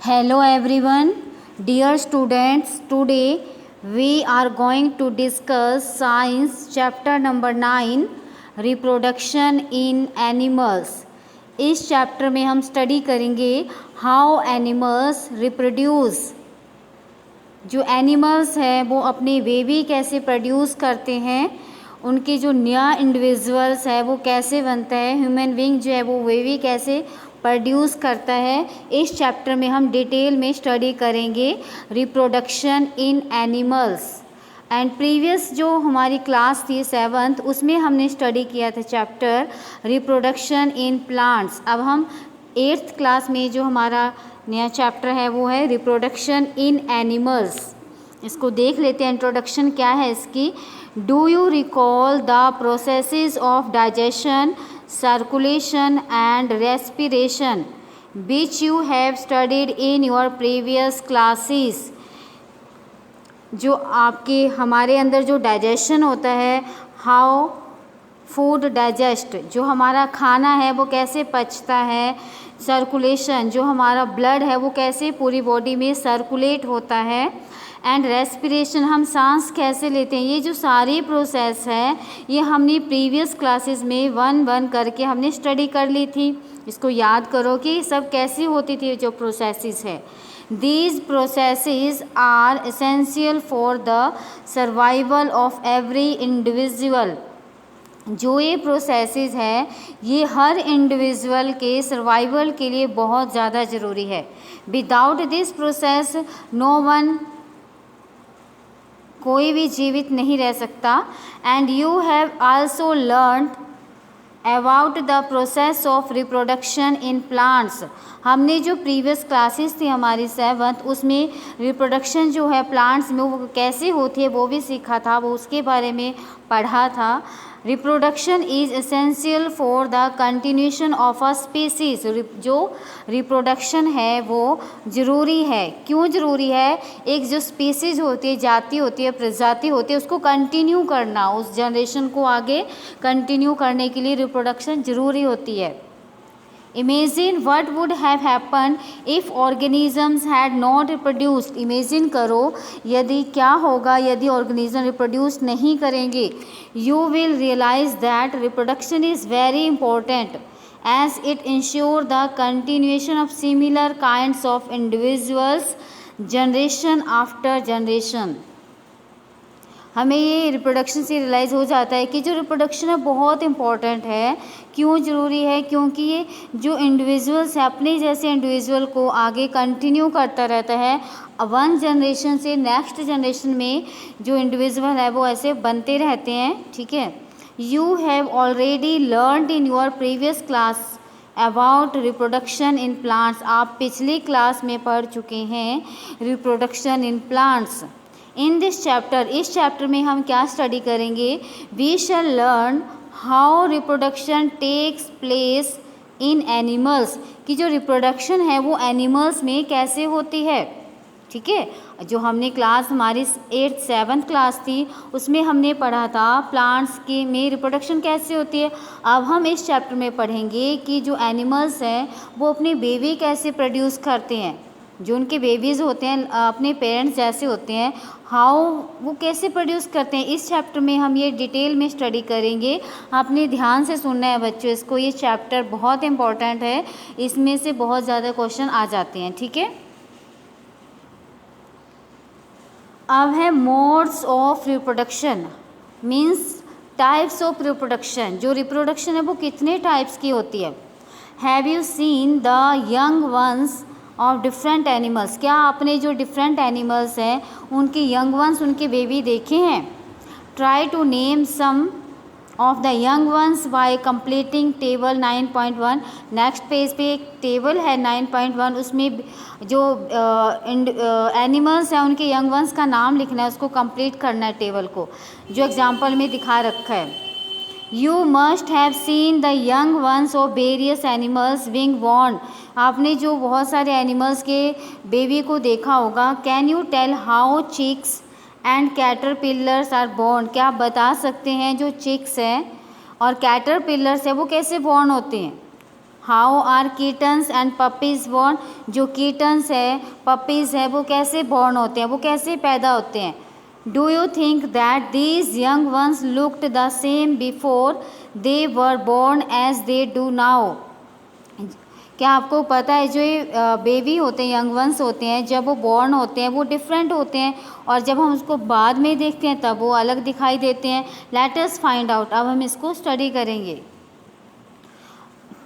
Hello everyone, dear students. Today we are going to discuss science chapter number 9 reproduction in animals. इस chapter में हम study करेंगे how animals reproduce. जो animals हैं वो अपने बेबी कैसे प्रोड्यूस करते हैं, उनके जो नया इंडिविजुअल्स है वो कैसे बनता है, ह्यूमन बीइंग जो है वो बेबी कैसे प्रोड्यूस करता है. इस चैप्टर में हम डिटेल में स्टडी करेंगे reproduction in animals. And previous जो हमारी क्लास थी 7th उसमें हमने स्टडी किया था चैप्टर रिप्रोडक्शन इन प्लांट्स. अब हम 8th क्लास में जो हमारा नया चैप्टर है वो है रिप्रोडक्शन इन एनिमल्स. इसको देख लेते हैं. इंट्रोडक्शन क्या है इसकी. Do you recall the processes of digestion, circulation and respiration which you have studied in your previous classes. जो आपके हमारे अंदर जो डाइजेशन होता है, हाउ फूड डाइजेस्ट, जो हमारा खाना है वो कैसे पचता है, सर्कुलेशन जो हमारा ब्लड है वो कैसे पूरी बॉडी में सर्कुलेट होता है, एंड रेस्पिरेशन हम सांस कैसे लेते हैं. ये जो सारी प्रोसेस है ये हमने प्रीवियस क्लासेस में 1 करके हमने स्टडी कर ली थी. इसको याद करो कि सब कैसी होती थी जो प्रोसेसेस है. These processes are essential for the survival of every individual. जो ये प्रोसेसेस है ये हर इंडिविजुअल के सर्वाइवल के लिए बहुत ज़्यादा ज़रूरी है. Without this process no one, कोई भी जीवित नहीं रह सकता. And you have also learned about the process of reproduction in plants. हमने जो प्रीवियस क्लासेस थी हमारी 7th उसमें रिप्रोडक्शन जो है प्लांट्स में वो कैसे होती है वो भी सीखा था, वो उसके बारे में पढ़ा था. Reproduction is essential for the continuation of a species. जो रिप्रोडक्शन है वो ज़रूरी है. क्यों ज़रूरी है? एक जो स्पीसीज होती है, जाति होती है, प्रजाति होती है, उसको कंटिन्यू करना, उस जनरेशन को आगे कंटिन्यू करने के लिए रिप्रोडक्शन ज़रूरी होती है. Imagine what would have happen if organisms had not reproduced. Imagine करो यदि क्या होगा यदि ऑर्गेनिज्म रिप्रोड्यूस नहीं करेंगे. You will realize that reproduction is very important as it ensure the continuation of similar kinds of individuals generation after generation. हमें ये reproduction से रियलाइज़ हो जाता है कि जो रिप्रोडक्शन है बहुत इम्पॉर्टेंट है. क्यों ज़रूरी है? क्योंकि ये जो इंडिविजुअल्स है अपने जैसे इंडिविजुअल को आगे कंटिन्यू करता रहता है. वन जनरेशन से नेक्स्ट जनरेशन में जो इंडिविजुअल है वो ऐसे बनते रहते हैं. ठीक है. You have already learned in your previous class about reproduction in plants. आप पिछली क्लास में पढ़ चुके हैं reproduction in plants. In this chapter, इस चैप्टर में हम क्या स्टडी करेंगे. We shall learn how reproduction takes place in animals. कि जो रिप्रोडक्शन है वो एनिमल्स में कैसे होती है. ठीक है. जो हमने क्लास हमारी 8th 7th क्लास थी उसमें हमने पढ़ा था प्लांट्स के में रिप्रोडक्शन कैसे होती है. अब हम इस चैप्टर में पढ़ेंगे कि जो एनिमल्स हैं वो अपने बेबी कैसे प्रोड्यूस करते हैं. जो उनके बेबीज़ होते हैं अपने पेरेंट्स जैसे होते हैं, हाउ वो कैसे प्रोड्यूस करते हैं. इस चैप्टर में हम ये डिटेल में स्टडी करेंगे. आपने ध्यान से सुनना है बच्चों इसको. ये चैप्टर बहुत इंपॉर्टेंट है, इसमें से बहुत ज़्यादा क्वेश्चन आ जाते हैं. ठीक है. अब है modes of reproduction means types of reproduction. जो रिप्रोडक्शन है वो कितने टाइप्स की होती है. Have you seen the young once of different animals. क्या आपने जो डिफरेंट एनिमल्स हैं उनके यंग वंस, उनके बेबी देखे हैं. Try to name some of the young ones by completing table 9.1. Next page पे एक टेबल है 9.1, उसमें जो एनिमल्स हैं उनके यंग वंस का नाम लिखना है, उसको कंप्लीट करना है टेबल को जो एग्जाम्पल में दिखा रखा है. You must have seen the young ones of various animals being born. आपने जो बहुत सारे एनिमल्स के बेबी को देखा होगा. Can you tell how chicks and caterpillars are born. क्या आप बता सकते हैं जो चिक्स हैं और कैटरपिलर्स है वो कैसे बॉर्न होते हैं. How are kittens and puppies born, जो किटन्स है पपीज़ है वो कैसे बॉर्न होते हैं, वो कैसे पैदा होते हैं। Do you think that these young ones looked the same before they were born as they do now, क्या आपको पता है जो ये बेबी होते हैं, यंग वंस होते हैं, जब वो बॉर्न होते हैं वो डिफरेंट होते हैं और जब हम उसको बाद में देखते हैं तब वो अलग दिखाई देते हैं। लेट अस फाइंड आउट, अब हम इसको स्टडी करेंगे।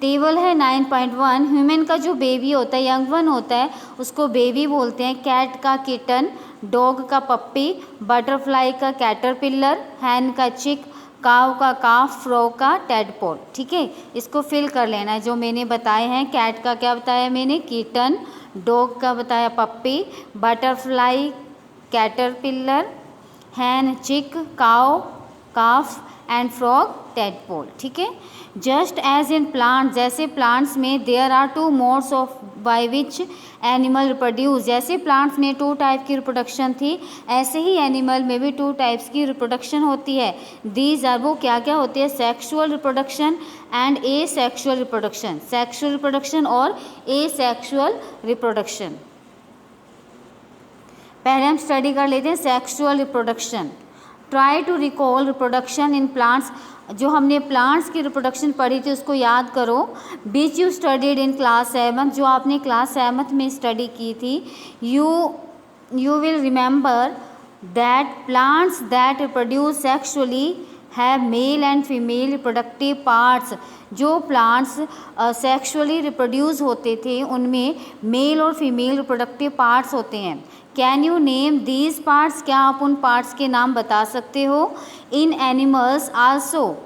टेबल है 9.1, ह्यूमन का जो बेबी होता है, यंग वन होता है, उसको बेबी बोलते हैं। कैट का किटन, डॉग का पप्पी, बटरफ्लाई का कैटरपिलर, हैन का चिक, काव का काफ, फ्रॉग का टेडपोल। ठीक है, इसको फिल कर लेना है जो मैंने बताए हैं। कैट का क्या बताया मैंने, किटन, डॉग का बताया पप्पी, बटरफ्लाई कैटरपिलर, हैन चिक, काव काफ एंड फ्रॉग टेडपोल। ठीक है, जस्ट एज इन प्लांट्स, जैसे प्लांट्स में there are two modes of by which animal reproduce, जैसे प्लांट्स में 2 टाइप की रिप्रोडक्शन थी, ऐसे ही एनिमल में भी 2 टाइप्स की रिप्रोडक्शन होती है। दीज आर, वो क्या क्या होती है, sexual reproduction and A sexual reproduction, sexual reproduction और ए सेक्सुअल रिप्रोडक्शन। पहले हम स्टडी कर लेते हैं sexual reproduction. Try to recall reproduction in plants, जो हमने प्लांट्स की रिप्रोडक्शन पढ़ी थी उसको याद करो। बीच यू स्टडीड इन क्लास 7, जो आपने क्लास 7 में स्टडी की थी। You will remember that plants that reproduce sexually have mail and female reproductive parts, जो प्लांट्स सेक्सुअली रिप्रोड्यूस होते थे उनमें मेल और फीमेल रिप्रोडक्टिव पार्ट्स होते हैं। Can you name these parts, क्या आप उन पार्ट्स के नाम बता सकते हो। In animals also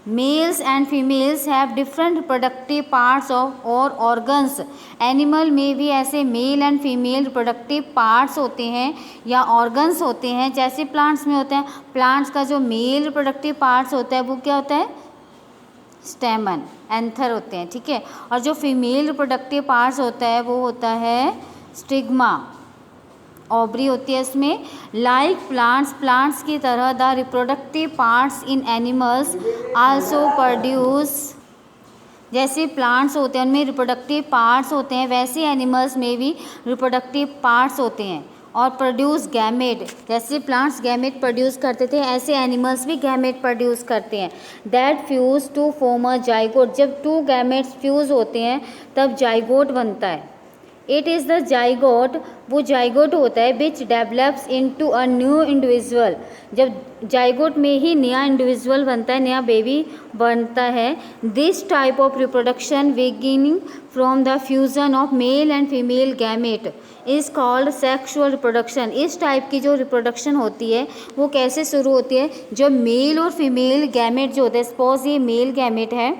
males and females have different reproductive parts of और ऑर्गन्स, एनिमल में भी ऐसे male and female reproductive parts होते हैं या ऑर्गन्स होते हैं, जैसे प्लांट्स में होते हैं। प्लांट्स का जो मेल रिप्रोडक्टिव पार्ट्स होता है वो क्या होता है, स्टेमन, एंथर होते हैं। ठीक है, और जो फीमेल रिप्रोडक्टिव पार्ट्स होता है वो होता है स्टिग्मा, ओवरी होती है इसमें। लाइक प्लांट्स, प्लांट्स की तरह the reproductive parts in animals also produce, जैसे प्लांट्स होते हैं उनमें रिप्रोडक्टिव पार्ट्स होते हैं, वैसे एनिमल्स में भी रिप्रोडक्टिव पार्ट्स होते हैं और प्रोड्यूस गैमेट, जैसे प्लांट्स गैमेट प्रोड्यूस करते थे ऐसे एनिमल्स भी गैमेट प्रोड्यूस करते हैं। That fuse to form a zygote, जब 2 गैमेट्स फ्यूज होते हैं तब जाइगोट बनता है। इट इज़ द जाइगोट, वो जाइगोट होता है which develops into a new individual, जब जाइगोट में ही नया इंडिविजुअल बनता है, नया बेबी बनता है। This type of reproduction beginning from the fusion of male and female gamete is called sexual reproduction. इस टाइप की जो रिप्रोडक्शन होती है वो कैसे शुरू होती है, जब मेल और फीमेल गैमेट जो होते हैं, सपोज ये मेल गैमेट है,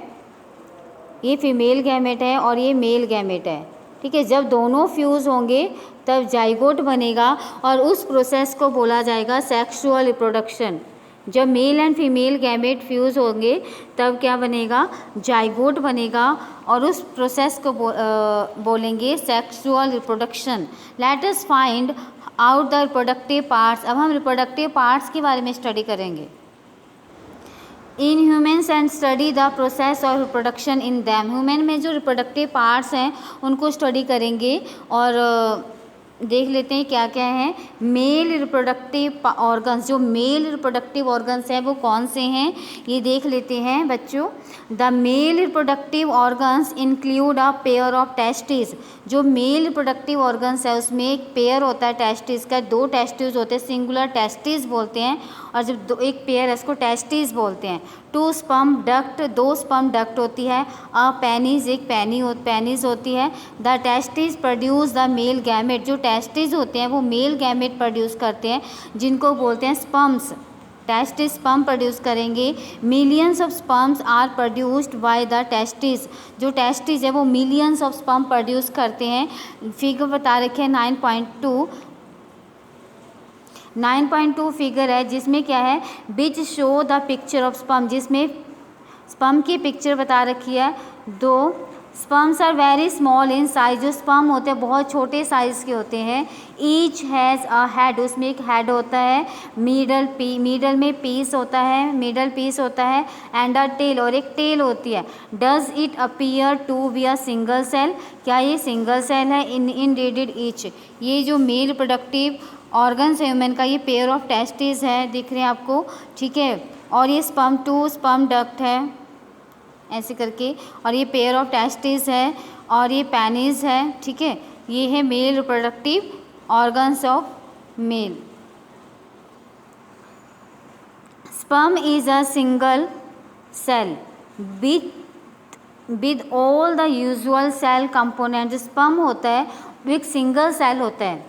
ये फीमेल गैमेट है और ये मेल गैमेट है। ठीक है, जब दोनों फ्यूज़ होंगे तब जाइगोट बनेगा और उस प्रोसेस को बोला जाएगा सेक्सुअल रिप्रोडक्शन। जब mail and female gamete fuse होंगे तब क्या बनेगा, जाइगोट बनेगा और उस प्रोसेस को बोलेंगे sexual reproduction. Let us find out the reproductive parts, अब हम रिप्रोडक्टिव पार्ट्स के बारे में स्टडी करेंगे। In humans and study the process of reproduction in them, human में जो रिप्रोडक्टिव पार्ट्स हैं उनको स्टडी करेंगे और देख लेते हैं क्या क्या है। मेल रिप्रोडक्टिव ऑर्गन्स, जो मेल रिप्रोडक्टिव ऑर्गन्स हैं वो कौन से हैं ये देख लेते हैं बच्चों। The mail reproductive organs include a pair of testis, जो मेल रिप्रोडक्टिव ऑर्गन्स है उसमें एक पेयर होता है टेस्टिस का, 2 टेस्टिस होते हैं, सिंगुलर टेस्टिस बोलते हैं, और जब एक पेयर है इसको टेस्टिस बोलते हैं। 2 स्पर्म डक्ट, 2 स्पर्म डक्ट होती है। अ पेनिस, एक पेनिस होती है। The testis produce the male gamete, जो टेस्टिस होते हैं वो मेल गैमेट प्रोड्यूस करते हैं जिनको बोलते हैं स्पर्म्स। टेस्टिस स्पर्म प्रोड्यूस करेंगे। Millions of sperms are produced by the testis, जो टेस्टिस है वो मिलियंस ऑफ स्पर्म प्रोड्यूस करते हैं। फिगर बता रखे हैं 9.2 फिगर है जिसमें क्या है, which show the picture of sperm, जिसमें स्पर्म की पिक्चर बता रखी है। 2 sperms are very small in size, जो स्पर्म होते हैं बहुत छोटे साइज़ के होते हैं। ईच हैज़ अ हेड, उसमें एक हेड होता है, मिडल में पीस होता है, मिडल पीस होता है, एंड अ टेल, और एक टेल होती है। Does it appear to be a single cell, क्या ये सिंगल सेल है? इनडेडेड ईच, ये जो मेल प्रोडक्टिव ऑर्गन्स है ह्यूमन का, ये पेयर ऑफ टेस्टिस है, दिख रहे हैं आपको, ठीक है। और ये स्पर्म टू स्पर्म डक्ट है ऐसे करके, और ये पेयर ऑफ टेस्टिस है, और ये पेनिस है, ठीक है। ये है male reproductive organs of male. Sperm is a single cell with all the usual cell component. जो स्पर्म होता है वो एक सिंगल सेल होता है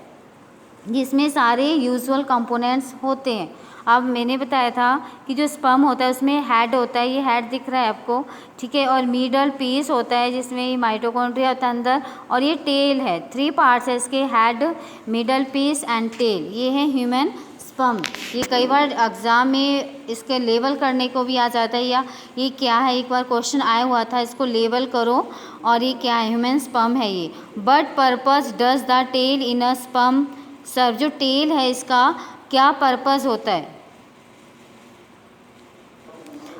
जिसमें सारे यूजुअल कंपोनेंट्स होते हैं। अब मैंने बताया था कि जो स्पर्म होता है उसमें हेड होता है, ये हेड दिख रहा है आपको, ठीक है। और मिडल पीस होता है जिसमें ये माइटोकॉन्ड्रिया होता है अंदर, और ये टेल है। 3 पार्ट्स है इसके, head, middle piece and tail. ये है ह्यूमन स्पर्म। ये कई बार एग्ज़ाम में इसके लेबल करने को भी आ जाता है, या ये क्या है, एक बार क्वेश्चन आया हुआ था, इसको लेबल करो और ये क्या है, ह्यूमन स्पर्म है ये। But purpose does the tail in a sperm serve, जो टेल है इसका क्या पर्पस होता है?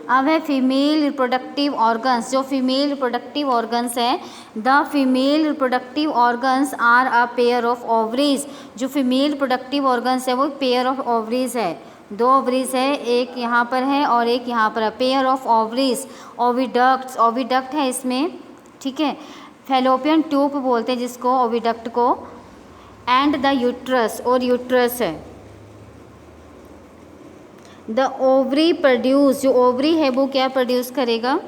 अब है फीमेल रिप्रोडक्टिव ऑर्गन्स। जो फीमेल रिप्रोडक्टिव ऑर्गन्स है, the female reproductive organs are a pair of ovaries. जो फीमेल रिप्रोडक्टिव ऑर्गन्स है वो पेयर ऑफ ओवरीज है, 2 ओवरीज है, एक यहाँ पर है और एक यहाँ पर है, pair of ovaries. Oviducts, oviduct है इसमें, ठीक है। फैलोपियन ट्यूब बोलते हैं जिसको, ओविडक्ट को। एंड द यूट्रस, और यूट्रस है। द ओवरी प्रोड्यूस, जो ओवरी है वो क्या प्रोड्यूस करेगा?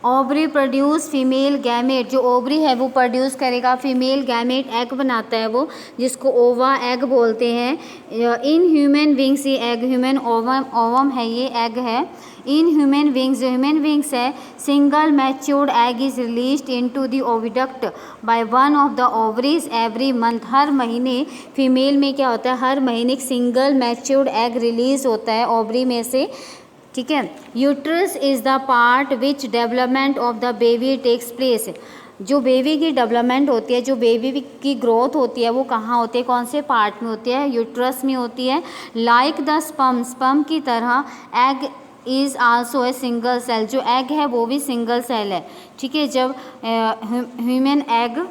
Ovary produce female gamete. जो ओवरी है वो प्रोड्यूस करेगा फीमेल गैमेट, एग बनाता है वो, जिसको ओवा एग बोलते हैं। इन ह्यूमन विंग्स, ये एग ह्यूमन ओवम है, ये एग है। इन ह्यूमन विंग्स, जो ह्यूमन विंग्स है, single matured egg is released into the oviduct by one of the ovaries every month. हर महीने फीमेल में क्या होता है, हर महीने एक सिंगल मैच्योर्ड एग रिलीज होता है ओवरी में से, ठीक है। Uterus is the part which development of the baby takes place. जो बेबी की डेवलपमेंट होती है, जो बेबी की ग्रोथ होती है, वो कहाँ होती है, कौन से पार्ट में होती है? यूट्रस में होती है। लाइक द स्पर्म, स्पर्म की तरह egg is also a single cell. जो एग है वो भी सिंगल सेल है, ठीक है। जब ह्यूमन एग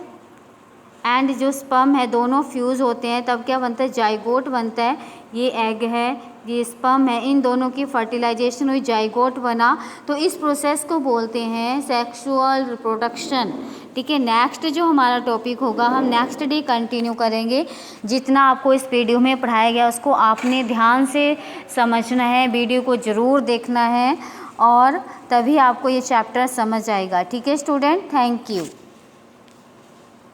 एंड जो स्पर्म है दोनों फ्यूज़ होते हैं तब क्या बनता है? जाइगोट बनता है। ये एग है, ये स्पर्म है, इन दोनों की फर्टिलाइजेशन हुई, जाइगोट बना। तो इस प्रोसेस को बोलते हैं सेक्सुअल रिप्रोडक्शन, ठीक है। नेक्स्ट जो हमारा टॉपिक होगा हम नेक्स्ट डे कंटिन्यू करेंगे। जितना आपको इस वीडियो में पढ़ाया गया उसको आपने ध्यान से समझना है, वीडियो को ज़रूर देखना है, और तभी आपको ये चैप्टर समझ आएगा, ठीक है स्टूडेंट। Thank you.